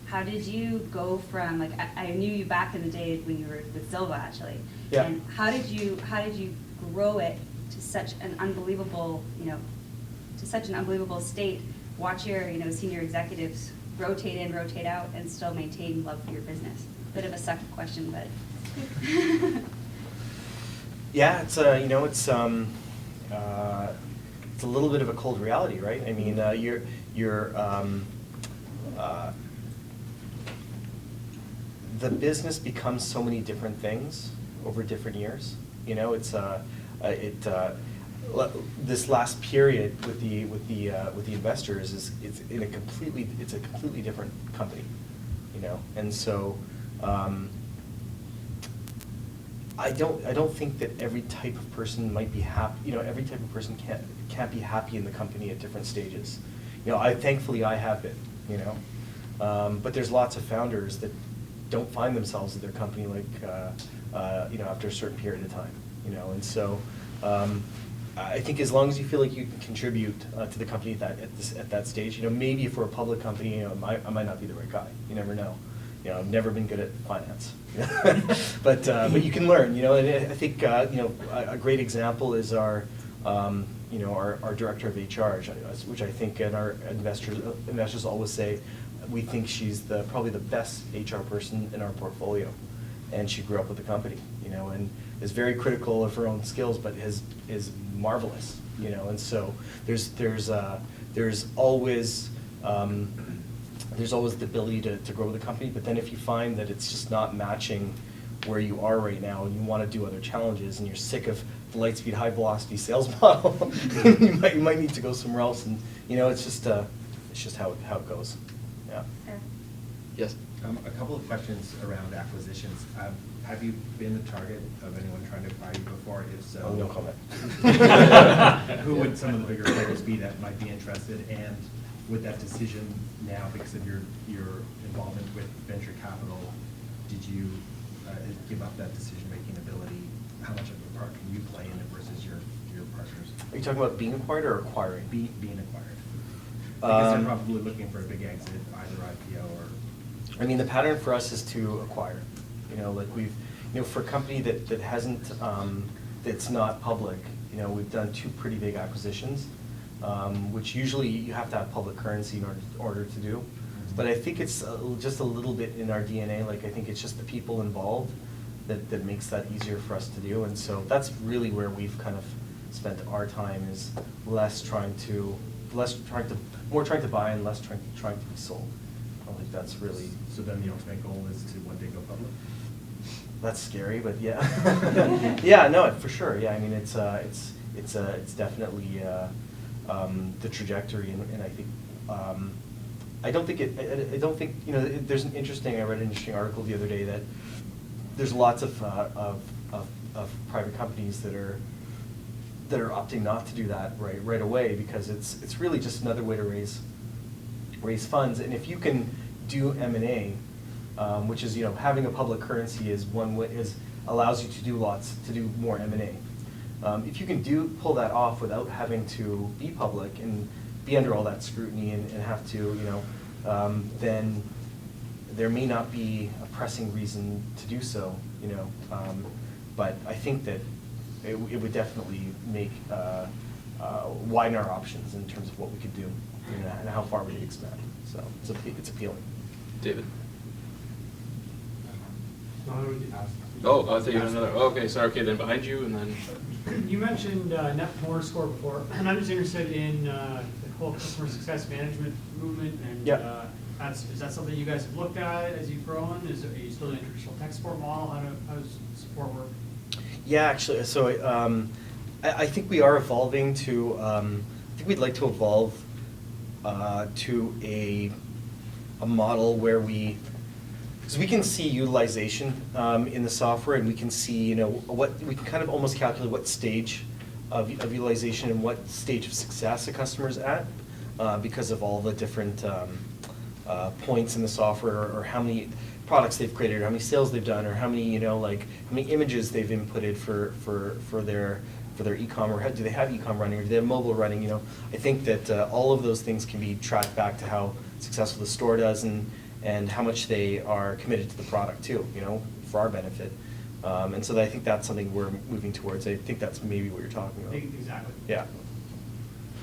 How did you go from, like, I knew you back in the day when you were with Silva, actually. Yeah. And how did you grow it to such an unbelievable, you know, to such an unbelievable state? Watch your, you know, senior executives rotate in, rotate out, and still maintain love for your business. Bit of a sucky question, but. Yeah, it's you know, it's a little bit of a cold reality, right? I mean, the business becomes so many different things over different years. You know, it's this last period with the investors is a completely different company. You know, and so. I don't think that every type of person might be happy. You know, every type of person can't be happy in the company at different stages. You know, thankfully I have been. You know, but there's lots of founders that don't find themselves at their company, like you know, after a certain period of time. You know, and so I think as long as you feel like you can contribute to the company at that stage, you know, maybe if we're a public company, you know, I might not be the right guy. You never know. You know, I've never been good at finance, but you can learn. You know, and I think you know, a great example is our you know, our director of HR, which I think, and our investors always say, we think she's probably the best HR person in our portfolio, and she grew up with the company. You know, and is very critical of her own skills, but is marvelous. You know, and so there's always. There's always the ability to grow the company, but then if you find that it's just not matching where you are right now and you want to do other challenges and you're sick of the LightSpeed high velocity sales model, you might need to go somewhere else. And you know, it's just how it goes. Yeah. Fair. Yes. A couple of questions around acquisitions. Have you been the target of anyone trying to acquire you before? If so, No comment. Who would some of the bigger players be that might be interested? And with that decision now, because of your involvement with venture capital, did you give up that decision-making ability? How much of a part can you play in it versus your partners? Are you talking about being acquired or acquiring? Being acquired. Because they're probably looking for a big exit, either IPO or. I mean, the pattern for us is to acquire. You know, like you know, for a company that hasn't, that's not public, you know, we've done 2 pretty big acquisitions, which usually you have to have public currency in order to do. But I think it's just a little bit in our DNA. Like, I think it's just the people involved that makes that easier for us to do. And so that's really where we've kind of spent our time, is more trying to buy and less trying to be sold. I think that's really. So then the ultimate goal is to one day go public? That's scary, but yeah. Yeah, no, for sure. Yeah, I mean, it's definitely the trajectory, and I think I don't think you know. I read an interesting article the other day that there's lots of private companies that are opting not to do that right away, because it's really just another way to raise funds. And if you can do M&A, which is, you know, having a public currency is one way, allows you to do more M&A. If you can pull that off without having to be public and be under all that scrutiny and have to, you know, then there may not be a pressing reason to do so, you know. But I think that it would definitely make widen our options in terms of what we could do, you know, and how far we could expand. So it's appealing. David. Oh, I thought you had another. Oh, okay, sorry. Okay, then behind you, and then. You mentioned Net Promoter Score before, and I'm just interested in the whole customer success management movement. And Yep. is that something you guys have looked at as you've grown? Are you still in a traditional tech support model? How does support work? Yeah, actually, so I think we are evolving to. I think we'd like to evolve to a model where because we can see utilization in the software, and we can see, you know, we can kind of almost calculate what stage of utilization and what stage of success a customer's at, because of all the different points in the software, or how many products they've created, or how many sales they've done, or how many, you know, like how many images they've inputted for their e-com, or do they have e-com running, or do they have mobile running, you know. I think that all of those things can be tracked back to how successful the store does, and how much they are committed to the product too, you know, for our benefit. And so I think that's something we're moving towards. I think that's maybe what you're talking about. Exactly. Yeah.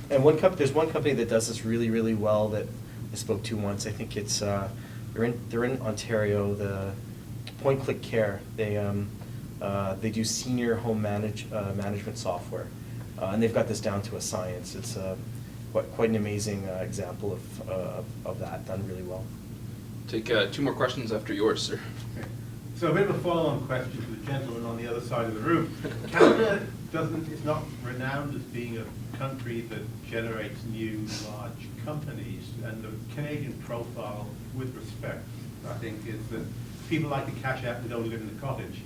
And there's one company that does this really, really well that I spoke to once. I think it's they're in Ontario. The Point Click Care. They do senior home management software, and they've got this down to a science. It's quite an amazing example of that done really well. Take 2 more questions after yours, sir. Okay. So a bit of a follow-on question to the gentleman on the other side of the room. Canada is not renowned as being a country that generates new large companies, and the Canadian profile, with respect, I think, is that people like to cash out and don't live in the cottage.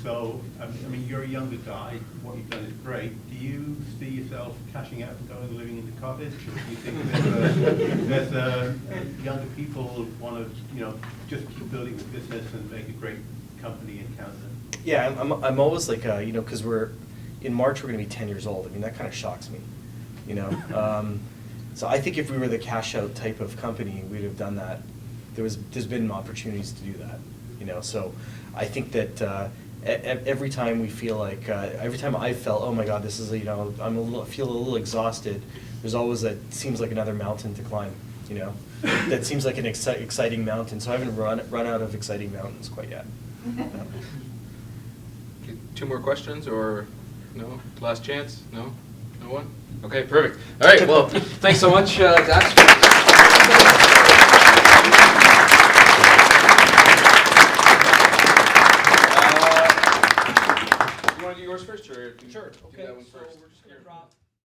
So, I mean, you're a younger guy. What you've done is great. Do you see yourself cashing out and going and living in the cottage, or do you think there's younger people who want to, you know, just keep building the business and make a great company in Canada? Yeah, I'm always like, you know, because in March we're going to be 10 years old. I mean, that kind of shocks me, you know. So I think if we were the cash out type of company, we'd have done that. There's been opportunities to do that, you know. So I think that. Every time we feel like, every time I felt, oh my God, this is, you know, feel a little exhausted, there's always seems like another mountain to climb, you know. That seems like an exciting mountain, so I haven't run out of exciting mountains quite yet. Okay, 2 more questions, or no? Last chance? No? No one? Okay, perfect. All right, well, thanks so much, Dax. You want to do yours first, or? Sure. Do that one first. So we're just going to drop